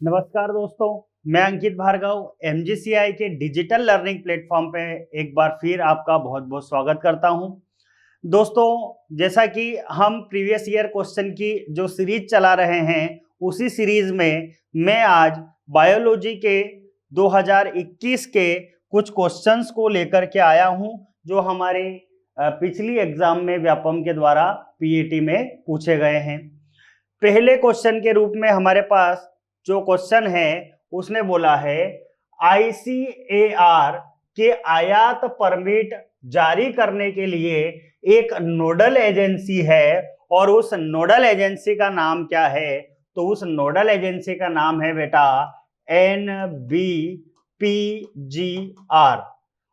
नमस्कार दोस्तों, मैं अंकित भार्गव एमजीसीआई के डिजिटल लर्निंग प्लेटफॉर्म पे एक बार फिर आपका बहुत बहुत स्वागत करता हूं। दोस्तों, जैसा कि हम प्रीवियस ईयर क्वेश्चन की जो सीरीज चला रहे हैं, उसी सीरीज में मैं आज बायोलॉजी के 2021 के कुछ क्वेश्चंस को लेकर के आया हूं, जो हमारे पिछली एग्जाम में व्यापम के द्वारा पीईटी में पूछे गए हैं। पहले क्वेश्चन के रूप में हमारे पास जो क्वेश्चन है उसने बोला है आईसीएआर के आयात परमिट जारी करने के लिए एक नोडल एजेंसी है और उस नोडल एजेंसी का नाम क्या है। तो उस नोडल एजेंसी का नाम है बेटा NBPGR।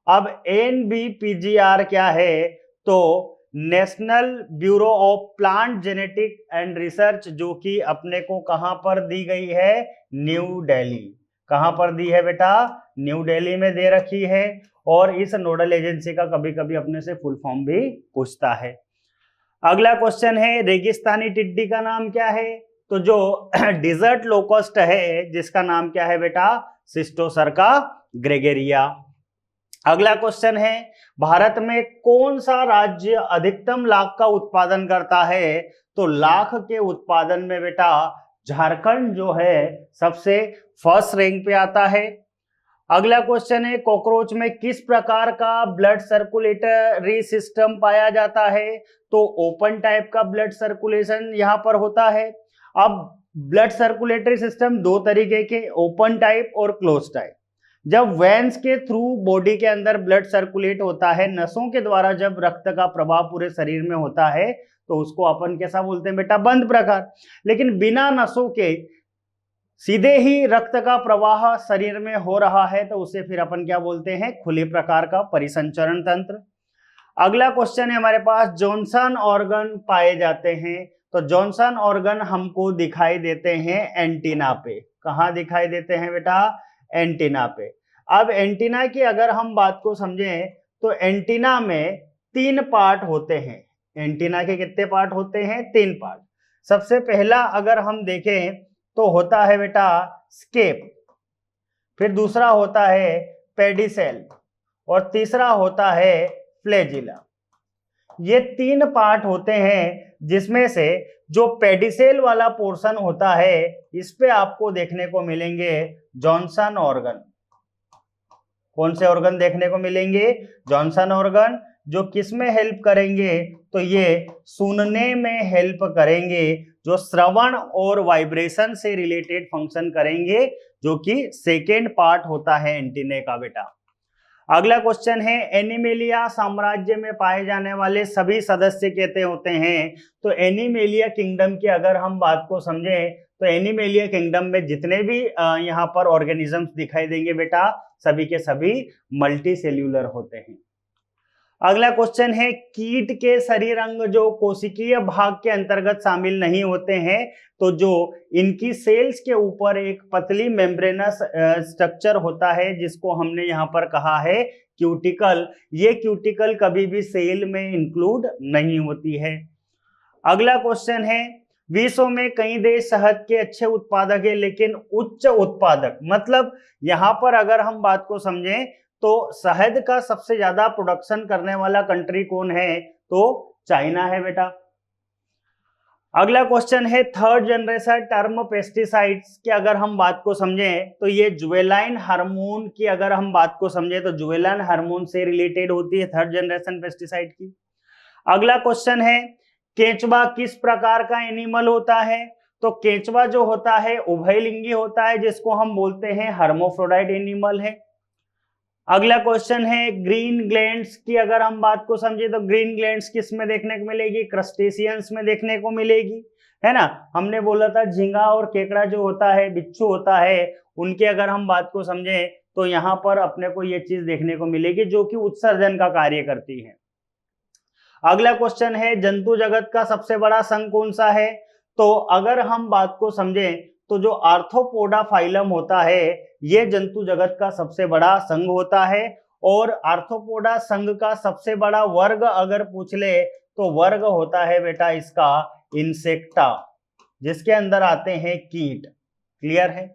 अब NBPGR क्या है? तो national bureau of plant genetic and research, जो कि अपने को कहां पर दी गई है? न्यू दिल्ली। कहां पर दी है बेटा? न्यू दिल्ली में दे रखी है। और इस नोडल एजेंसी का कभी कभी अपने से फुल फॉर्म भी पूछता है। अगला क्वेश्चन है रेगिस्तानी टिड्डी का नाम क्या है? तो जो डिजर्ट लोकस्ट है जिसका नाम क्या है बेटा? सिस्टोसर्का ग्रेगेरिया। अगला क्वेश्चन है भारत में कौन सा राज्य अधिकतम लाख का उत्पादन करता है? तो लाख के उत्पादन में बेटा झारखंड जो है सबसे फर्स्ट रैंक पे आता है। अगला क्वेश्चन है कॉकरोच में किस प्रकार का ब्लड सर्कुलेटरी सिस्टम पाया जाता है? तो ओपन टाइप का ब्लड सर्कुलेशन यहां पर होता है। अब ब्लड सर्कुलेटरी सिस्टम दो तरीके के, ओपन टाइप और क्लोज टाइप। जब वेन्स के थ्रू बॉडी के अंदर ब्लड सर्कुलेट होता है, नसों के द्वारा जब रक्त का प्रवाह पूरे शरीर में होता है, तो उसको अपन कैसा बोलते हैं बेटा? बंद प्रकार। लेकिन बिना नसों के सीधे ही रक्त का प्रवाह शरीर में हो रहा है, तो उसे फिर अपन क्या बोलते हैं? खुले प्रकार का परिसंचरण तंत्र। अगला क्वेश्चन है हमारे पास जॉनसन ऑर्गन पाए जाते हैं। तो जॉनसन ऑर्गन हमको दिखाई देते हैं एंटीना पे। कहाँ दिखाई देते हैं बेटा? एंटीना पे। अब एंटीना की अगर हम बात को समझें तो एंटीना में तीन पार्ट होते हैं। एंटीना के कितने पार्ट होते हैं? तीन पार्ट। सबसे पहला अगर हम देखें तो होता है बेटा स्केप, फिर दूसरा होता है पेडिसेल और तीसरा होता है फ्लैजिला। ये तीन पार्ट होते हैं, जिसमें से जो पेडिसेल वाला पोर्शन होता है इस पे आपको देखने को मिलेंगे जॉनसन ऑर्गन। कौन से ऑर्गन देखने को मिलेंगे? जॉनसन ऑर्गन, जो किस में हेल्प करेंगे? तो ये सुनने में हेल्प करेंगे, जो श्रवण और वाइब्रेशन से रिलेटेड फंक्शन करेंगे, जो कि सेकेंड पार्ट होता है एंटीने का बेटा। अगला क्वेश्चन है एनिमेलिया साम्राज्य में पाए जाने वाले सभी सदस्य कहते होते हैं। तो एनिमेलिया किंगडम की अगर हम बात को समझें तो एनिमेलिया किंगडम में जितने भी यहाँ पर ऑर्गेनिजम्स दिखाई देंगे बेटा, सभी के सभी मल्टी सेल्यूलर होते हैं। अगला क्वेश्चन है कीट के शरीर अंग जो कोशिकीय भाग के अंतर्गत शामिल नहीं होते हैं, तो जो इनकी सेल्स के ऊपर एक पतली मेम्ब्रेनस स्ट्रक्चर होता है जिसको हमने यहाँ पर कहा है क्यूटिकल। ये क्यूटिकल कभी भी सेल में इंक्लूड नहीं होती है। अगला क्वेश्चन है विश्व में कई देश शहद के अच्छे उत्पादक है लेकिन उच्च उत्पादक, मतलब यहाँ पर अगर हम बात को समझें तो शहद का सबसे ज्यादा प्रोडक्शन करने वाला कंट्री कौन है? तो चाइना है बेटा। अगला क्वेश्चन है थर्ड जनरेशन टर्म पेस्टिसाइड्स की अगर हम बात को समझें तो ये जुवेलाइन हार्मोन की अगर हम बात को समझें तो जुवेलाइन हार्मोन से रिलेटेड होती है थर्ड जनरेशन पेस्टिसाइड की। अगला क्वेश्चन है केंचुआ किस प्रकार का एनिमल होता है? तो केंचुआ जो होता है उभयलिंगी होता है, जिसको हम बोलते हैं हर्मोफ्रोडाइट एनिमल है। अगला क्वेश्चन है ग्रीन ग्लैंड्स की अगर हम बात को समझे तो ग्रीन ग्लैंड्स किस में देखने को मिलेगी? क्रस्टेशियंस में देखने को मिलेगी, है ना। हमने बोला था झींगा और केकड़ा जो होता है, बिच्छू होता है, उनके अगर हम बात को समझे तो यहाँ पर अपने को ये चीज देखने को मिलेगी जो कि उत्सर्जन का कार्य करती है। अगला क्वेश्चन है जंतु जगत का सबसे बड़ा संघ कौन सा है? तो अगर हम बात को समझें तो जो आर्थ्रोपोडा फाइलम होता है ये जंतु जगत का सबसे बड़ा संघ होता है। और आर्थ्रोपोडा संघ का सबसे बड़ा वर्ग अगर पूछ ले तो वर्ग होता है बेटा इसका इंसेक्टा, जिसके अंदर आते हैं कीट। क्लियर है?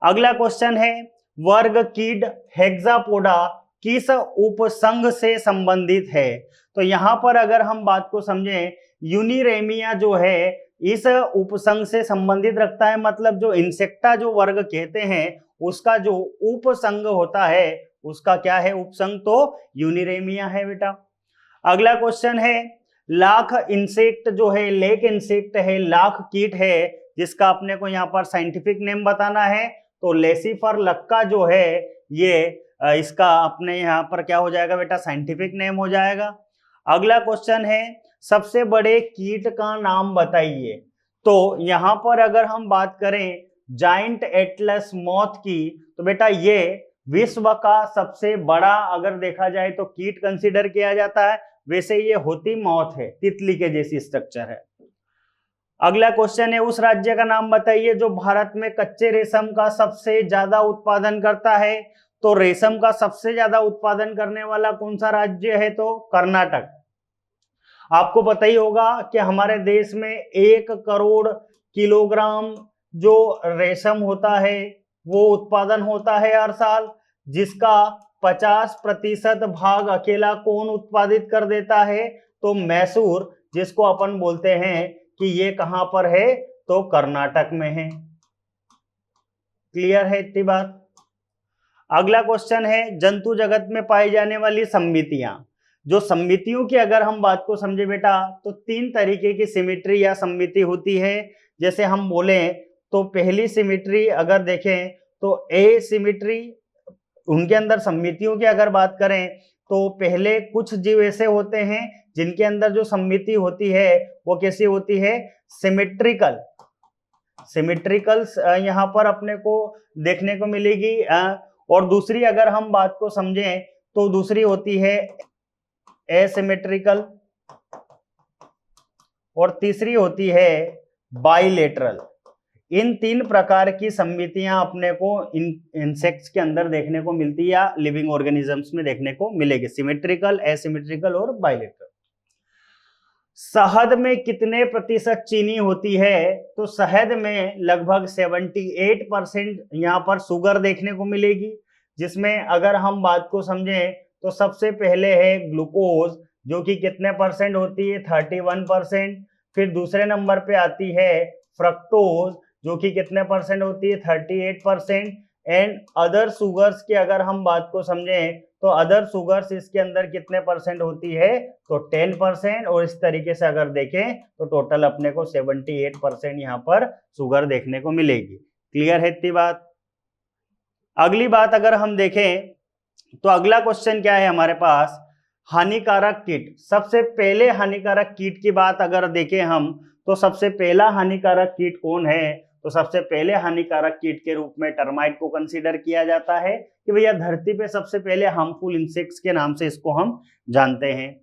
अगला क्वेश्चन है वर्ग कीट हेक्सापोडा किस उपसंघ से संबंधित है? तो यहां पर अगर हम बात को समझें, यूनिरेमिया जो है इस उपसंघ से संबंधित रखता है, मतलब जो इंसेक्टा जो वर्ग कहते हैं उसका जो उपसंघ होता है उसका क्या है उपसंघ, तो यूनिरेमिया है बेटा। अगला क्वेश्चन है लाख इंसेक्ट जो है, लेक इंसेक्ट है, लाख कीट है, जिसका अपने को यहाँ पर साइंटिफिक नेम बताना है, तो लेसिफर लक्का जो है ये इसका अपने यहाँ पर क्या हो जाएगा बेटा, साइंटिफिक नेम हो जाएगा। अगला क्वेश्चन है सबसे बड़े कीट का नाम बताइए। तो यहां पर अगर हम बात करें जाइंट एटलस मॉथ की, तो बेटा ये विश्व का सबसे बड़ा अगर देखा जाए तो कीट कंसीडर किया जाता है। वैसे ये होती मॉथ है, तितली के जैसी स्ट्रक्चर है। अगला क्वेश्चन है उस राज्य का नाम बताइए जो भारत में कच्चे रेशम का सबसे ज्यादा उत्पादन करता है। तो रेशम का सबसे ज्यादा उत्पादन करने वाला कौन सा राज्य है, तो कर्नाटक। आपको पता ही होगा कि हमारे देश में 1 करोड़ किलोग्राम जो रेशम होता है वो उत्पादन होता है हर साल, जिसका 50% भाग अकेला कौन उत्पादित कर देता है, तो मैसूर, जिसको अपन बोलते हैं कि ये कहां पर है, तो कर्नाटक में है। क्लियर है इतनी बात। अगला क्वेश्चन है जंतु जगत में पाई जाने वाली समितियां। जो समितियों की अगर हम बात को समझे बेटा, तो 3 तरीके की सिमिट्री या समिति होती है। जैसे हम बोले तो पहली सिमिट्री अगर देखें तो ए सिमिट्री, उनके अंदर समितियों की अगर बात करें तो पहले कुछ जीव ऐसे होते हैं जिनके अंदर जो समिति होती है वो कैसी होती है, सिमेट्रिकल। सिमेट्रिकल यहाँ पर अपने को देखने को मिलेगी। और दूसरी अगर हम बात को समझें तो दूसरी होती है एसिमेट्रिकल, और तीसरी होती है बाइलेटरल। इन 3 प्रकार की समितियां अपने को इंसेक्ट्स के अंदर देखने को मिलती है या लिविंग ऑर्गेनिजम्स में देखने को मिलेगी, सिमेट्रिकल, एसिमेट्रिकल और बाइलेटरल। शहद में कितने प्रतिशत चीनी होती है, तो शहद में लगभग 78% यहाँ पर शुगर देखने को मिलेगी, जिसमें अगर हम बात को समझें तो सबसे पहले है ग्लूकोज जो कि कितने परसेंट होती है, 31%। फिर दूसरे नंबर पे आती है फ्रक्टोज जो कि कितने परसेंट होती है, 38%। एंड अदर शुगर्स की अगर हम बात को समझें तो अदर शुगर्स इसके अंदर कितने परसेंट होती है, तो 10%। और इस तरीके से अगर देखें तो टोटल अपने को 78% यहाँ पर शुगर देखने को मिलेगी। क्लियर है इतनी बात। अगली बात अगर हम देखें तो अगला क्वेश्चन क्या है हमारे पास, हानिकारक कीट। सबसे पहले हानिकारक कीट की बात अगर देखें हम तो सबसे पहला हानिकारक कीट कौन है, तो सबसे पहले हानिकारक कीट के रूप में टर्माइट को कंसीडर किया जाता है कि भैया धरती पे सबसे पहले हार्मफुल इंसेक्ट्स के नाम से इसको हम जानते हैं।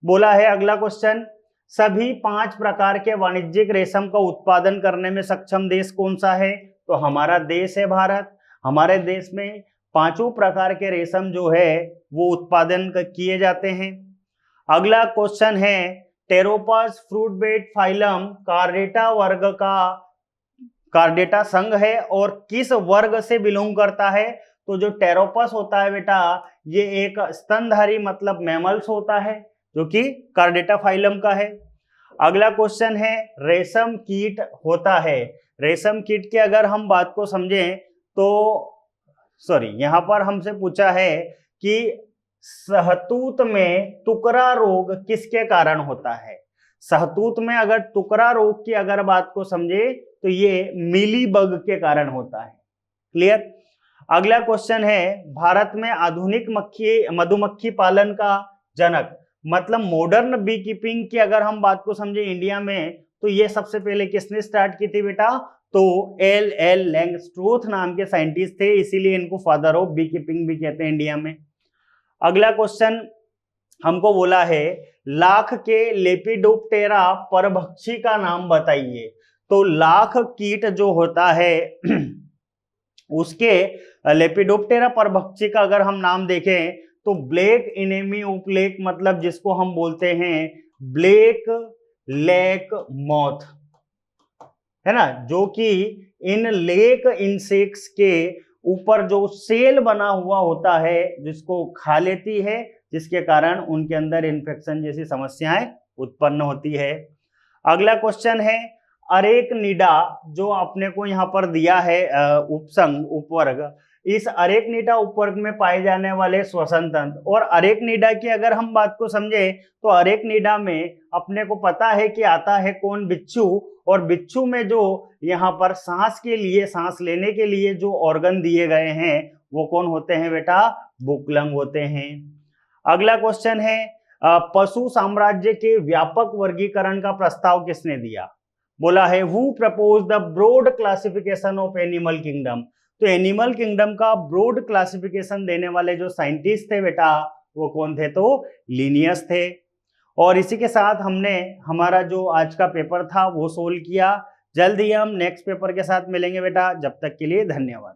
बोला है अगला क्वेश्चन, सभी 5 प्रकार के वाणिज्यिक रेशम का उत्पादन करने में सक्षम देश कौन सा है, तो हमारा देश है भारत। हमारे देश में 5 प्रकार के रेशम जो है वो उत्पादन किए जाते हैं। अगला क्वेश्चन है टेरोपस फ्रूट बेट फाइलम कार्डेटा वर्ग का कार्डेटा संघ है और किस वर्ग से बिलोंग करता है, तो जो टेरोपस होता है बेटा ये एक स्तनधारी मतलब मैमल्स होता है जो कि कार्डेटा फाइलम का है। अगला क्वेश्चन है रेशम कीट होता है। रेशम कीट की अगर हम बात को समझें तो यहाँ पर हमसे पूछा है कि सहतूत में टुकड़ा रोग किसके कारण होता है। सहतूत में अगर टुकड़ा रोग की अगर बात को समझे तो ये मीली बग के कारण होता है। क्लियर। अगला क्वेश्चन है भारत में आधुनिक मधुमक्खी पालन का जनक, मतलब मॉडर्न बी कीपिंग की अगर हम बात को समझे इंडिया में तो ये सबसे पहले किसने स्टार्ट की थी बेटा, तो एल लैंगस्ट्रोथ नाम के साइंटिस्ट थे, इसीलिए इनको फादर ऑफ बी कीपिंग भी कहते हैं इंडिया में। अगला क्वेश्चन हमको बोला है लाख के लेपिडोप्टेरा परभक्षी का नाम बताइए। तो लाख कीट जो होता है उसके लेपिडोप्टेरा परभक्षी का अगर हम नाम देखें तो ब्लैक इनेमी उपलेक, मतलब जिसको हम बोलते हैं ब्लैक लेक मॉथ। है ना, जो कि इन लेक इंसेक्ट्स के ऊपर जो सेल बना हुआ होता है जिसको खा लेती है, जिसके कारण उनके अंदर इन्फेक्शन जैसी समस्याएं उत्पन्न होती है। अगला क्वेश्चन है अरेक्निडा, जो अपने को यहाँ पर दिया है उपसंग उपवर्ग, इस अरेक्निडा उपवर्ग में पाए जाने वाले श्वसन तंत्र। और अरेक्निडा की अगर हम बात को समझे तो अरेक्निडा में अपने को पता है कि आता है कौन, बिच्छू। और बिच्छू में जो यहाँ पर सांस के लिए, सांस लेने के लिए जो ऑर्गन दिए गए हैं वो कौन होते हैं बेटा, बुकलंग होते हैं। अगला क्वेश्चन है पशु साम्राज्य के व्यापक वर्गीकरण का प्रस्ताव किसने दिया? बोला है who propose the broad classification of animal kingdom. तो एनिमल किंगडम का ब्रॉड क्लासिफिकेशन देने वाले जो साइंटिस्ट थे बेटा वो कौन थे, तो लिनियस थे। और इसी के साथ हमने हमारा जो आज का पेपर था वो सोल्व किया। जल्द ही हम नेक्स्ट पेपर के साथ मिलेंगे बेटा, जब तक के लिए धन्यवाद।